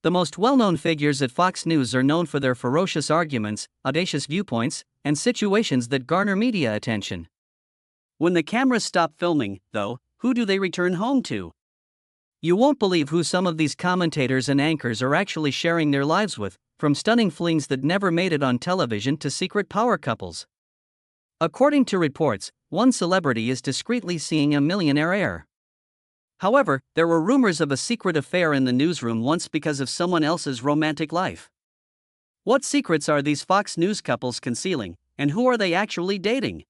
The most well-known figures at Fox News are known for their ferocious arguments, audacious viewpoints, and situations that garner media attention. When the cameras stop filming, though, who do they return home to? You won't believe who some of these commentators and anchors are actually sharing their lives with, from stunning flings that never made it on television to secret power couples. According to reports, one celebrity is discreetly seeing a millionaire heir. However, there were rumors of a secret affair in the newsroom once because of someone else's romantic life. What secrets are these Fox News couples concealing, and who are they actually dating?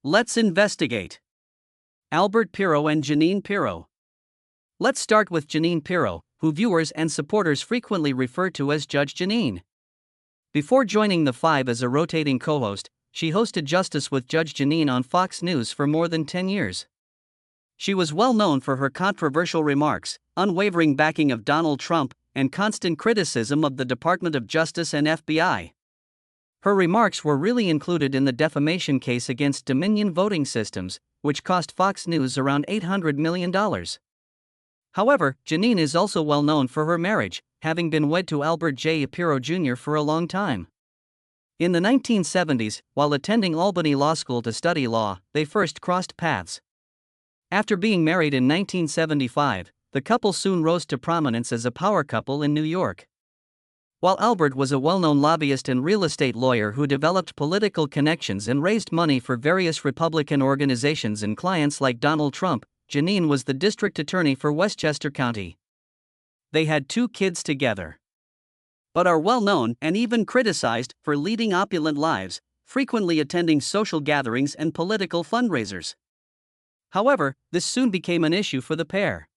Let's investigate. Albert Pirro and Jeanine Pirro. Let's start with Jeanine Pirro, who viewers and supporters frequently refer to as Judge Jeanine. Before joining The Five as a rotating co-host, she hosted Justice with Judge Jeanine on Fox News for more than 10 years. She was well known for her controversial remarks, unwavering backing of Donald Trump, and constant criticism of the Department of Justice and FBI. Her remarks were really included in the defamation case against Dominion Voting Systems, which cost Fox News around $800 million. However, Jeanine is also well known for her marriage, having been wed to Albert J. Pirro Jr. for a long time. In the 1970s, while attending Albany Law School to study law, they first crossed paths. After being married in 1975, the couple soon rose to prominence as a power couple in New York. While Albert was a well-known lobbyist and real estate lawyer who developed political connections and raised money for various Republican organizations and clients like Donald Trump, Jeanine was the district attorney for Westchester County. They had 2 kids together, but are well known and even criticized for leading opulent lives, frequently attending social gatherings and political fundraisers. However, this soon became an issue for the pair.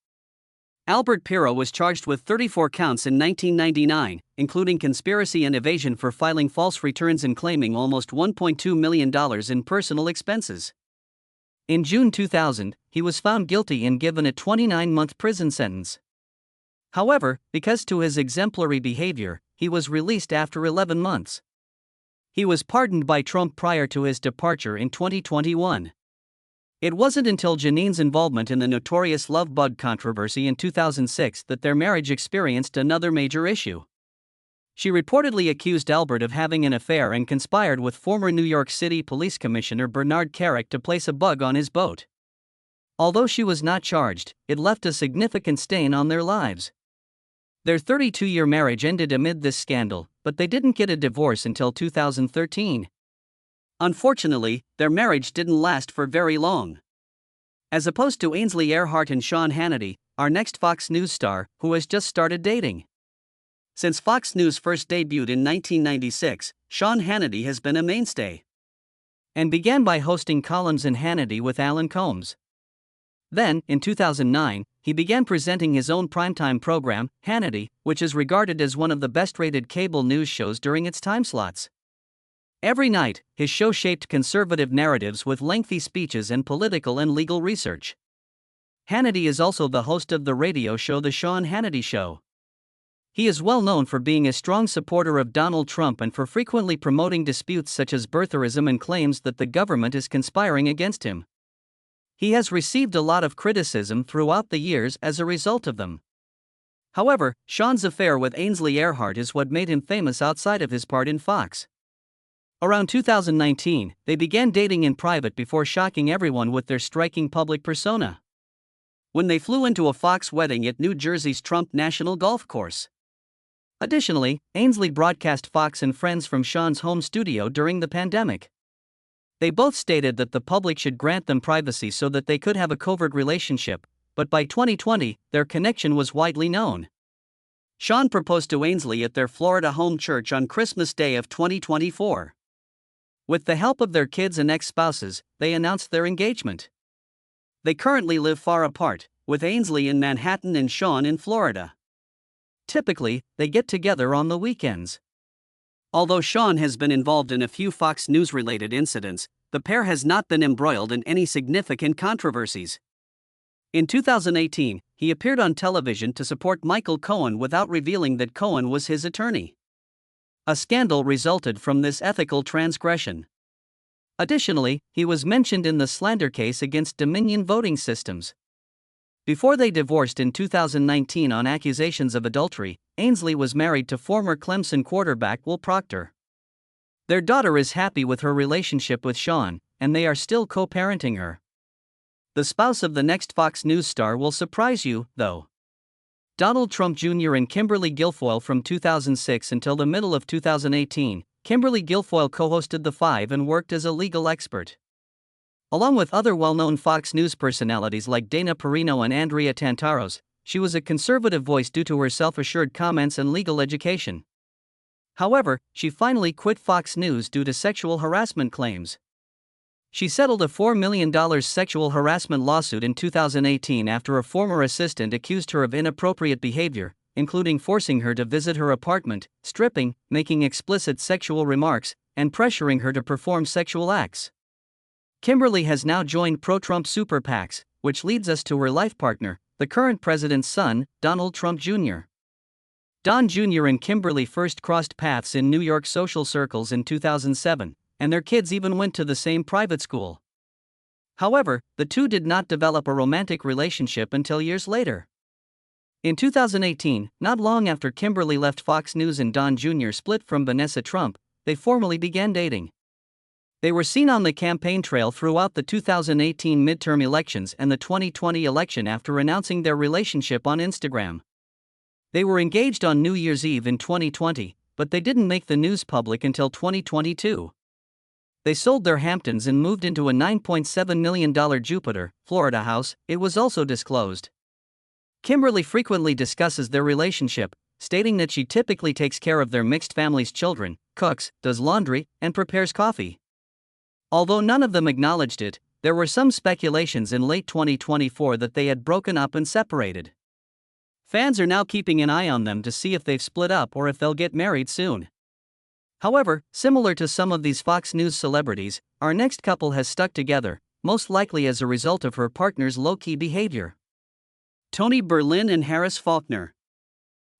Albert Pirro was charged with 34 counts in 1999, including conspiracy and evasion for filing false returns and claiming almost $1.2 million in personal expenses. In June 2000, he was found guilty and given a 29-month prison sentence. However, because to his exemplary behavior, he was released after 11 months. He was pardoned by Trump prior to his departure in 2021. It wasn't until Jeanine's involvement in the notorious love bug controversy in 2006 that their marriage experienced another major issue. She reportedly accused Albert of having an affair and conspired with former New York City Police Commissioner Bernard Kerik to place a bug on his boat. Although she was not charged, it left a significant stain on their lives. Their 32-year marriage ended amid this scandal, but they didn't get a divorce until 2013. Unfortunately, their marriage didn't last for very long. As opposed to Ainsley Earhart and Sean Hannity, our next Fox News star, who has just started dating. Since Fox News first debuted in 1996, Sean Hannity has been a mainstay, and began by hosting Columns in Hannity with Alan Combs. Then, in 2009, he began presenting his own primetime program, Hannity, which is regarded as one of the best-rated cable news shows during its time slots. Every night, his show shaped conservative narratives with lengthy speeches and political and legal research. Hannity is also the host of the radio show The Sean Hannity Show. He is well known for being a strong supporter of Donald Trump and for frequently promoting disputes such as birtherism and claims that the government is conspiring against him. He has received a lot of criticism throughout the years as a result of them. However, Sean's affair with Ainsley Earhart is what made him famous outside of his part in Fox. Around 2019, they began dating in private before shocking everyone with their striking public persona when they flew into a Fox wedding at New Jersey's Trump National Golf Course. Additionally, Ainsley broadcast Fox and Friends from Sean's home studio during the pandemic. They both stated that the public should grant them privacy so that they could have a covert relationship, but by 2020, their connection was widely known. Sean proposed to Ainsley at their Florida home church on Christmas Day of 2024. With the help of their kids and ex-spouses, they announced their engagement. They currently live far apart, with Ainsley in Manhattan and Sean in Florida. Typically, they get together on the weekends. Although Sean has been involved in a few Fox News-related incidents, the pair has not been embroiled in any significant controversies. In 2018, he appeared on television to support Michael Cohen without revealing that Cohen was his attorney. A scandal resulted from this ethical transgression. Additionally, he was mentioned in the slander case against Dominion Voting Systems. Before they divorced in 2019 on accusations of adultery, Ainsley was married to former Clemson quarterback Will Proctor. Their daughter is happy with her relationship with Sean, and they are still co-parenting her. The spouse of the next Fox News star will surprise you, though. Donald Trump Jr. and Kimberly Guilfoyle. From 2006 until the middle of 2018, Kimberly Guilfoyle co-hosted The Five and worked as a legal expert. Along with other well-known Fox News personalities like Dana Perino and Andrea Tantaros, she was a conservative voice due to her self-assured comments and legal education. However, she finally quit Fox News due to sexual harassment claims. She settled a $4 million sexual harassment lawsuit in 2018 after a former assistant accused her of inappropriate behavior, including forcing her to visit her apartment, stripping, making explicit sexual remarks, and pressuring her to perform sexual acts. Kimberly has now joined pro-Trump super PACs, which leads us to her life partner, the current president's son, Donald Trump Jr. Don Jr. and Kimberly first crossed paths in New York social circles in 2007, and their kids even went to the same private school. However, the two did not develop a romantic relationship until years later. In 2018, not long after Kimberly left Fox News and Don Jr. split from Vanessa Trump, they formally began dating. They were seen on the campaign trail throughout the 2018 midterm elections and the 2020 election after announcing their relationship on Instagram. They were engaged on New Year's Eve in 2020, but they didn't make the news public until 2022. They sold their Hamptons and moved into a $9.7 million Jupiter, Florida house, it was also disclosed. Kimberly frequently discusses their relationship, stating that she typically takes care of their mixed family's children, cooks, does laundry, and prepares coffee. Although none of them acknowledged it, there were some speculations in late 2024 that they had broken up and separated. Fans are now keeping an eye on them to see if they've split up or if they'll get married soon. However, similar to some of these Fox News celebrities, our next couple has stuck together, most likely as a result of her partner's low-key behavior. Tony Berlin and Harris Faulkner.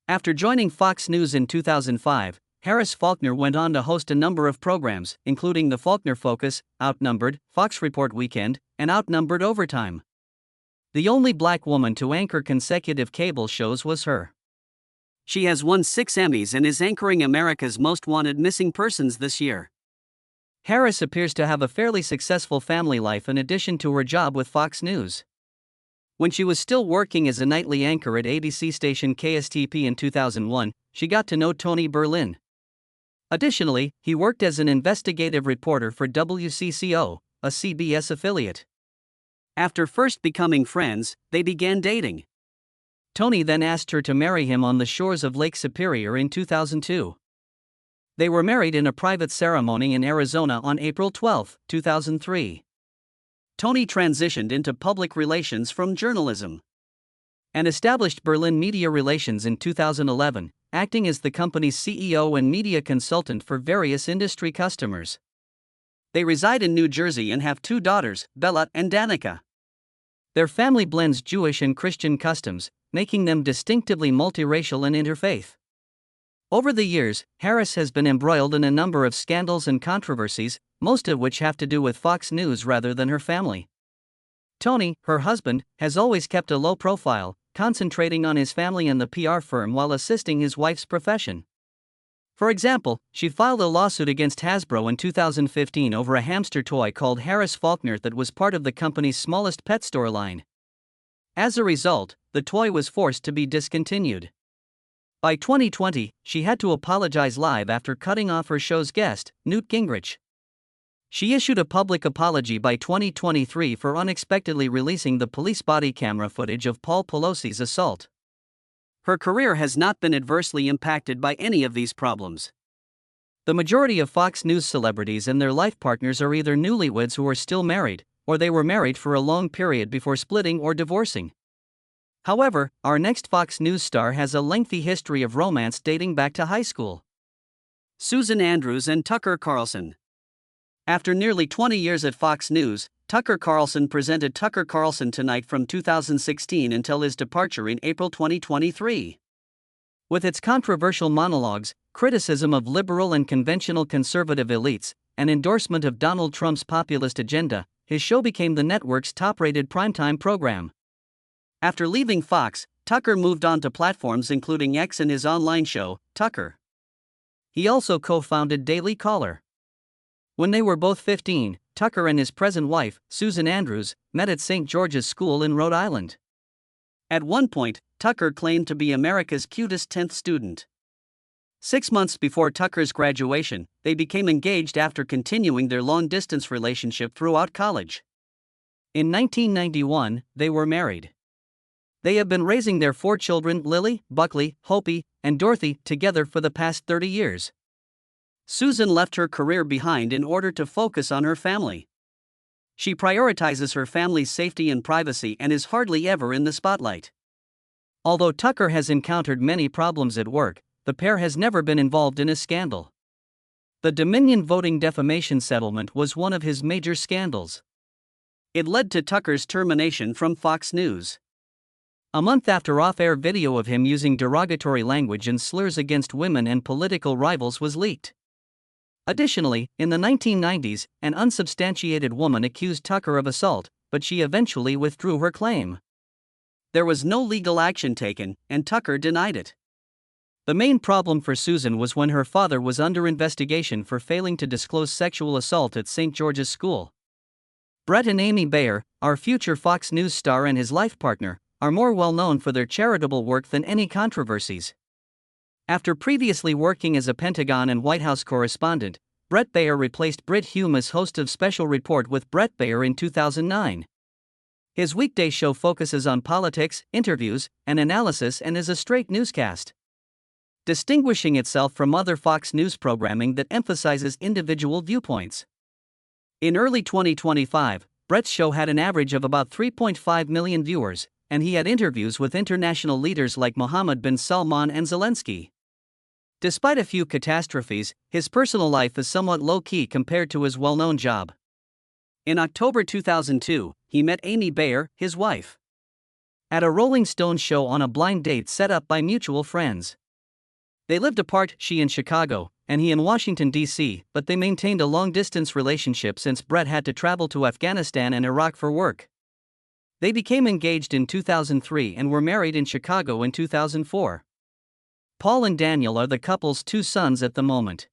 After joining Fox News in 2005, Harris Faulkner went on to host a number of programs, including The Faulkner Focus, Outnumbered, Fox Report Weekend, and Outnumbered Overtime. The only black woman to anchor consecutive cable shows was her. She has won 6 Emmys and is anchoring America's Most Wanted Missing Persons this year. Harris appears to have a fairly successful family life in addition to her job with Fox News. When she was still working as a nightly anchor at ABC station KSTP in 2001, she got to know Tony Berlin. Additionally, he worked as an investigative reporter for WCCO, a CBS affiliate. After first becoming friends, they began dating. Tony then asked her to marry him on the shores of Lake Superior in 2002. They were married in a private ceremony in Arizona on April 12, 2003. Tony transitioned into public relations from journalism and established Berlin Media Relations in 2011, acting as the company's CEO and media consultant for various industry customers. They reside in New Jersey and have 2 daughters, Bella and Danica. Their family blends Jewish and Christian customs, making them distinctively multiracial and interfaith. Over the years, Harris has been embroiled in a number of scandals and controversies, most of which have to do with Fox News rather than her family. Tony, her husband, has always kept a low profile, concentrating on his family and the PR firm while assisting his wife's profession. For example, she filed a lawsuit against Hasbro in 2015 over a hamster toy called Harris Faulkner that was part of the company's smallest pet store line. As a result, the toy was forced to be discontinued. By 2020, she had to apologize live after cutting off her show's guest, Newt Gingrich. She issued a public apology by 2023 for unexpectedly releasing the police body camera footage of Paul Pelosi's assault. Her career has not been adversely impacted by any of these problems. The majority of Fox News celebrities and their life partners are either newlyweds who are still married, or they were married for a long period before splitting or divorcing. However, our next Fox News star has a lengthy history of romance dating back to high school. Susan Andrews and Tucker Carlson. After nearly 20 years at Fox News, Tucker Carlson presented Tucker Carlson Tonight from 2016 until his departure in April 2023. With its controversial monologues, criticism of liberal and conventional conservative elites, and endorsement of Donald Trump's populist agenda, his show became the network's top-rated primetime program. After leaving Fox, Tucker moved on to platforms including X and his online show, Tucker. He also co-founded Daily Caller. When they were both 15, Tucker and his present wife, Susan Andrews, met at St. George's School in Rhode Island. At one point, Tucker claimed to be America's cutest 10th student. 6 months before Tucker's graduation, they became engaged after continuing their long-distance relationship throughout college. In 1991, they were married. They have been raising their 4 children, Lily, Buckley, Hopi, and Dorothy, together for the past 30 years. Susan left her career behind in order to focus on her family. She prioritizes her family's safety and privacy and is hardly ever in the spotlight. Although Tucker has encountered many problems at work, the pair has never been involved in a scandal. The Dominion voting defamation settlement was one of his major scandals. It led to Tucker's termination from Fox News. A month after off-air video of him using derogatory language and slurs against women and political rivals was leaked. Additionally, in the 1990s, an unsubstantiated woman accused Tucker of assault, but she eventually withdrew her claim. There was no legal action taken, and Tucker denied it. The main problem for Susan was when her father was under investigation for failing to disclose sexual assault at St. George's School. Brett and Amy Bayer, our future Fox News star and his life partner, are more well known for their charitable work than any controversies. After previously working as a Pentagon and White House correspondent, Brett Bayer replaced Brit Hume as host of Special Report with Brett Bayer in 2009. His weekday show focuses on politics, interviews, and analysis and is a straight newscast, distinguishing itself from other Fox News programming that emphasizes individual viewpoints. In early 2025, Brett's show had an average of about 3.5 million viewers, and he had interviews with international leaders like Mohammed bin Salman and Zelensky. Despite a few catastrophes, his personal life is somewhat low-key compared to his well-known job. In October 2002, he met Amy Bayer, his wife, at a Rolling Stone show on a blind date set up by mutual friends. They lived apart, she in Chicago, and he in Washington, D.C., but they maintained a long-distance relationship since Brett had to travel to Afghanistan and Iraq for work. They became engaged in 2003 and were married in Chicago in 2004. Paul and Daniel are the couple's 2 sons at the moment.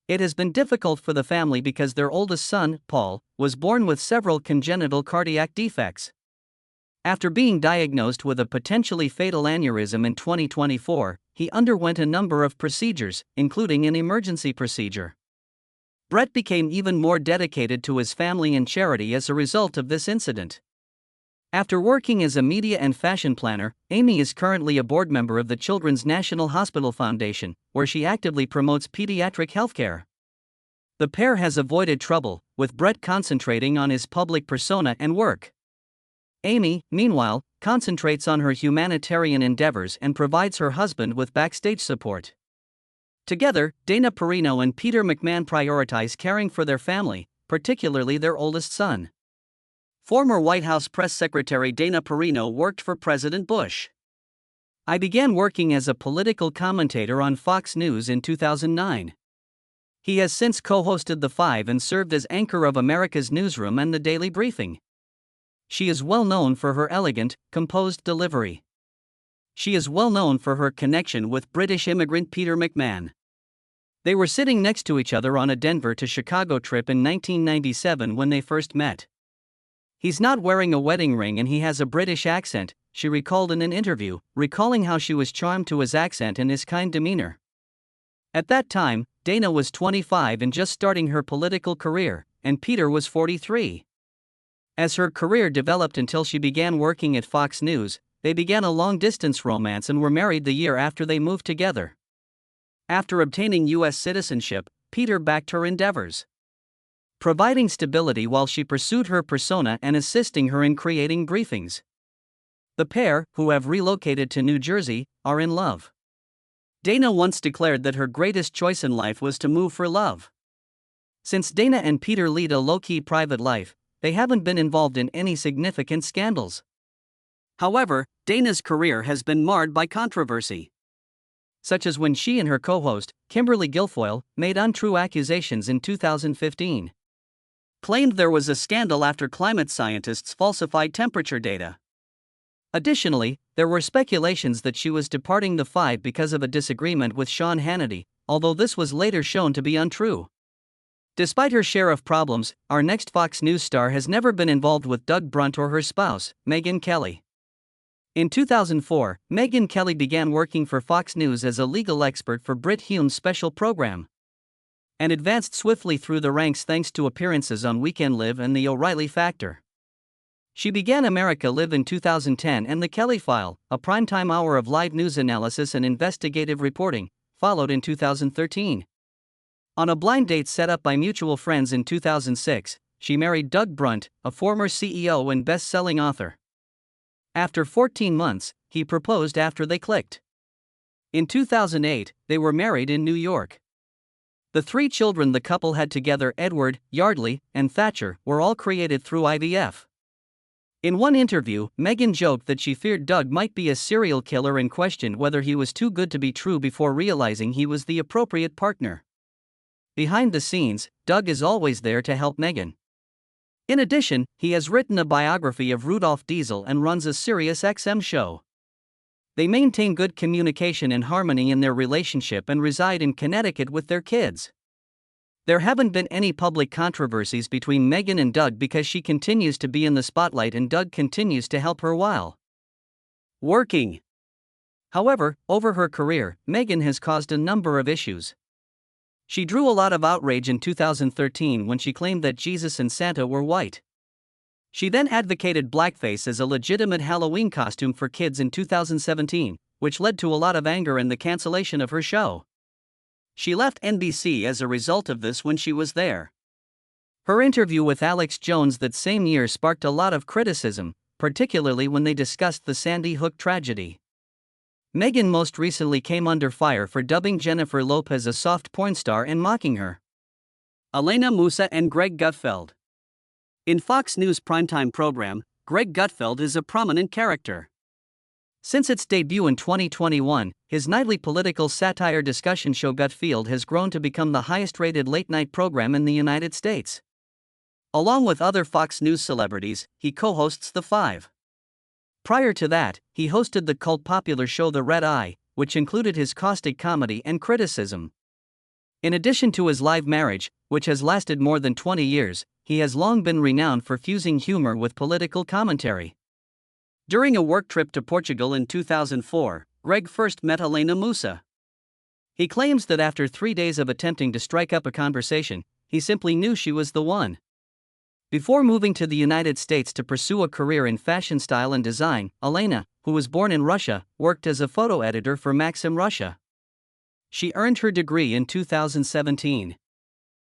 It has been difficult for the family because their oldest son, Paul, was born with several congenital cardiac defects. After being diagnosed with a potentially fatal aneurysm in 2024, he underwent a number of procedures, including an emergency procedure. Brett became even more dedicated to his family and charity as a result of this incident. After working as a media and fashion planner, Amy is currently a board member of the Children's National Hospital Foundation, where she actively promotes pediatric healthcare. The pair has avoided trouble, with Brett concentrating on his public persona and work. Amy, meanwhile, concentrates on her humanitarian endeavors and provides her husband with backstage support. Together, Dana Perino and Peter McMahon prioritize caring for their family, particularly their oldest son. Former White House Press Secretary Dana Perino worked for President Bush. I began working as a political commentator on Fox News in 2009. He has since co-hosted The Five and served as anchor of America's Newsroom and The Daily Briefing. She is well known for her elegant, composed delivery. She is well known for her connection with British immigrant Peter McMahon. They were sitting next to each other on a Denver to Chicago trip in 1997 when they first met. He's not wearing a wedding ring and he has a British accent, she recalled in an interview, recalling how she was charmed to his accent and his kind demeanor. At that time, Dana was 25 and just starting her political career, and Peter was 43. As her career developed until she began working at Fox News, they began a long-distance romance and were married the year after they moved together. After obtaining U.S. citizenship, Peter backed her endeavors, providing stability while she pursued her persona and assisting her in creating briefings. The pair, who have relocated to New Jersey, are in love. Dana once declared that her greatest choice in life was to move for love. Since Dana and Peter lead a low-key private life, they haven't been involved in any significant scandals. However, Dana's career has been marred by controversy, such as when she and her co-host, Kimberly Guilfoyle, made untrue accusations in 2015. Claimed there was a scandal after climate scientists falsified temperature data. Additionally, there were speculations that she was departing the Five because of a disagreement with Sean Hannity, although this was later shown to be untrue. Despite her share of problems, our next Fox News star has never been involved with Doug Brunt or her spouse, Megyn Kelly. In 2004, Megyn Kelly began working for Fox News as a legal expert for Brit Hume's special program, and advanced swiftly through the ranks thanks to appearances on Weekend Live and The O'Reilly Factor. She began America Live in 2010, and The Kelly File, a primetime hour of live news analysis and investigative reporting, followed in 2013. On a blind date set up by mutual friends in 2006, she married Doug Brunt, a former CEO and best-selling author. After 14 months, he proposed after they clicked. In 2008, they were married in New York. The 3 children the couple had together, Edward, Yardley, and Thatcher, were all created through IVF. In one interview, Megyn joked that she feared Doug might be a serial killer and questioned whether he was too good to be true before realizing he was the appropriate partner. Behind the scenes, Doug is always there to help Megyn. In addition, he has written a biography of Rudolph Diesel and runs a Sirius XM show. They maintain good communication and harmony in their relationship and reside in Connecticut with their kids. There haven't been any public controversies between Megyn and Doug because she continues to be in the spotlight and Doug continues to help her while working. However, over her career, Megyn has caused a number of issues. She drew a lot of outrage in 2013 when she claimed that Jesus and Santa were white. She then advocated blackface as a legitimate Halloween costume for kids in 2017, which led to a lot of anger and the cancellation of her show. She left NBC as a result of this when she was there. Her interview with Alex Jones that same year sparked a lot of criticism, particularly when they discussed the Sandy Hook tragedy. Megyn most recently came under fire for dubbing Jennifer Lopez a soft porn star and mocking her. Elena Musa and Greg Gutfeld. In Fox News' primetime program, Greg Gutfeld is a prominent character. Since its debut in 2021, his nightly political satire discussion show Gutfeld has grown to become the highest-rated late-night program in the United States. Along with other Fox News celebrities, he co-hosts The Five. Prior to that, he hosted the cult popular show The Red Eye, which included his caustic comedy and criticism. In addition to his live marriage, which has lasted more than 20 years, he has long been renowned for fusing humor with political commentary. During a work trip to Portugal in 2004, Greg first met Elena Musa. He claims that after 3 days of attempting to strike up a conversation, he simply knew she was the one. Before moving to the United States to pursue a career in fashion style and design, Elena, who was born in Russia, worked as a photo editor for Maxim Russia. She earned her degree in 2017.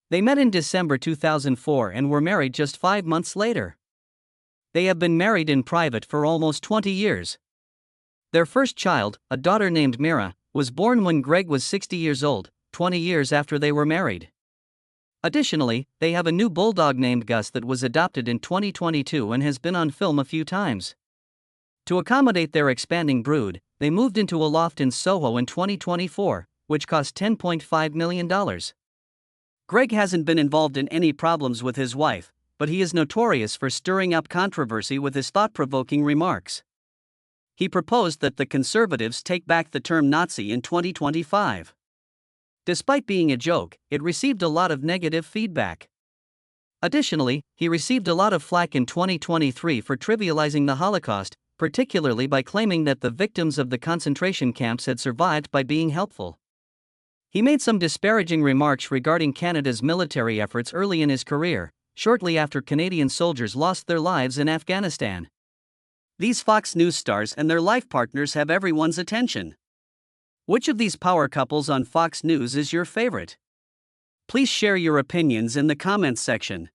They met in December 2004 and were married just 5 months later. They have been married in private for almost 20 years. Their first child, a daughter named Mira, was born when Greg was 60 years old, 20 years after they were married. Additionally, they have a new bulldog named Gus that was adopted in 2022 and has been on film a few times. To accommodate their expanding brood, they moved into a loft in Soho in 2024, which cost $10.5 million. Greg hasn't been involved in any problems with his wife, but he is notorious for stirring up controversy with his thought-provoking remarks. He proposed that the conservatives take back the term Nazi in 2025. Despite being a joke, it received a lot of negative feedback. Additionally, he received a lot of flack in 2023 for trivializing the Holocaust, particularly by claiming that the victims of the concentration camps had survived by being helpful. He made some disparaging remarks regarding Canada's military efforts early in his career, shortly after Canadian soldiers lost their lives in Afghanistan. These Fox News stars and their life partners have everyone's attention. Which of these power couples on Fox News is your favorite? Please share your opinions in the comments section.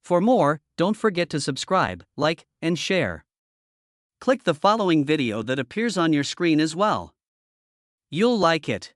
For more, don't forget to subscribe, like, and share. Click the following video that appears on your screen as well. You'll like it.